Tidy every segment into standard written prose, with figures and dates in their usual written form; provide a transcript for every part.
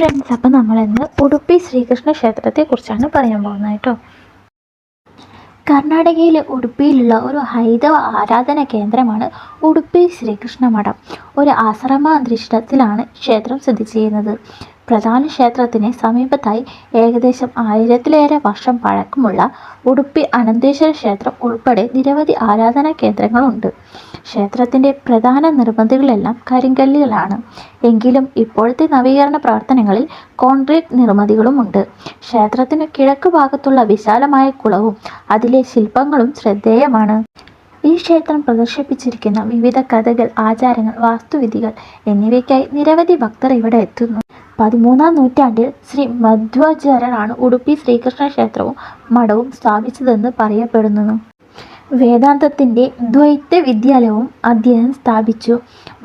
Friends, അപ്പം നമ്മളിന്ന് ഉടുപ്പി ശ്രീകൃഷ്ണ ക്ഷേത്രത്തെക്കുറിച്ചാണ് പറയാൻ പോകുന്നത് കേട്ടോ. കർണാടകയിലെ ഉടുപ്പിയിലുള്ള ഒരു ഹൈന്ദവ ആരാധന കേന്ദ്രമാണ് ഉടുപ്പി ശ്രീകൃഷ്ണ മഠം. ഒരു ആശ്രമാന്തരീക്ഷത്തിലാണ് ക്ഷേത്രം സ്ഥിതി ചെയ്യുന്നത്. പ്രധാന ക്ഷേത്രത്തിന് സമീപത്തായി ഏകദേശം 1000-ലേറെ വർഷം പഴക്കമുള്ള ഉടുപ്പി അനന്തേശ്വര ക്ഷേത്രം ഉൾപ്പെടെ നിരവധി ആരാധനാ കേന്ദ്രങ്ങളുണ്ട്. ക്ഷേത്രത്തിൻ്റെ പ്രധാന നിർമ്മിതികളെല്ലാം കരിങ്കല്ലിലാണ്. എങ്കിലും ഇപ്പോഴത്തെ നവീകരണ പ്രവർത്തനങ്ങളിൽ കോൺക്രീറ്റ് നിർമ്മിതികളുമുണ്ട്. ക്ഷേത്രത്തിന് കിഴക്ക് ഭാഗത്തുള്ള വിശാലമായ കുളവും അതിലെ ശില്പങ്ങളും ശ്രദ്ധേയമാണ്. ഈ ക്ഷേത്രം പ്രദർശിപ്പിച്ചിരിക്കുന്ന വിവിധ കഥകൾ, ആചാരങ്ങൾ, വാസ്തുവിധികൾ എന്നിവയ്ക്കായി നിരവധി ഭക്തർ ഇവിടെ എത്തുന്നു. 13-ാം നൂറ്റാണ്ടിൽ ശ്രീ മധ്വാചാര്യരാണ് ഉടുപ്പി ശ്രീകൃഷ്ണ ക്ഷേത്രവും മഠവും സ്ഥാപിച്ചതെന്ന് പറയപ്പെടുന്നു. വേദാന്തത്തിൻ്റെ ദ്വൈത വിദ്യാലയവും അദ്ദേഹം സ്ഥാപിച്ചു.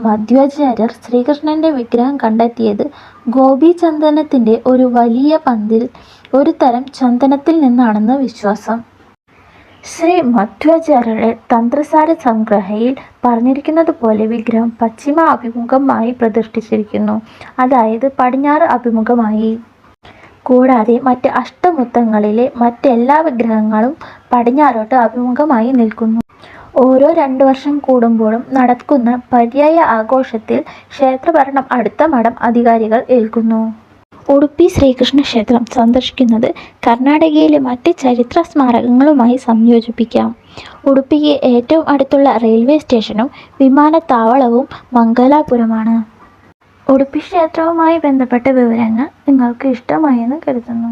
മധ്വാചാര്യർ ശ്രീകൃഷ്ണന്റെ വിഗ്രഹം കണ്ടെത്തിയത് ഗോപീചന്ദനത്തിൻ്റെ ഒരു വലിയ പന്തിൽ ഒരു തരം ചന്ദനത്തിൽ നിന്നാണെന്ന് വിശ്വാസം. ശ്രീ മധ്വാചാര്യരുടെ തന്ത്രസാര സംഗ്രഹയിൽ പറഞ്ഞിരിക്കുന്നത് പോലെ വിഗ്രഹം പശ്ചിമ അഭിമുഖമായി പ്രതിഷ്ഠിച്ചിരിക്കുന്നു, അതായത് പടിഞ്ഞാറ് അഭിമുഖമായി. കൂടാതെ മറ്റ് അഷ്ടമുത്തങ്ങളിലെ മറ്റെല്ലാ വിഗ്രഹങ്ങളും പടിഞ്ഞാറോട്ട് അഭിമുഖമായി നിൽക്കുന്നു. ഓരോ 2 വർഷം കൂടുമ്പോഴും നടക്കുന്ന പര്യായ ആഘോഷത്തിൽ ക്ഷേത്രഭരണം അടുത്ത മഠം അധികാരികൾ ഏൽക്കുന്നു. ഉടുപ്പി ശ്രീകൃഷ്ണ ക്ഷേത്രം സന്ദർശിക്കുന്നത് കർണാടകയിലെ മറ്റ് ചരിത്ര സ്മാരകങ്ങളുമായി സംയോജിപ്പിക്കാം. ഉടുപ്പിക്ക് ഏറ്റവും അടുത്തുള്ള റെയിൽവേ സ്റ്റേഷനും വിമാനത്താവളവും മംഗലാപുരമാണ്. ഉടുപ്പി ക്ഷേത്രവുമായി ബന്ധപ്പെട്ട വിവരങ്ങൾ നിങ്ങൾക്ക് ഇഷ്ടമായെന്ന് കരുതുന്നു.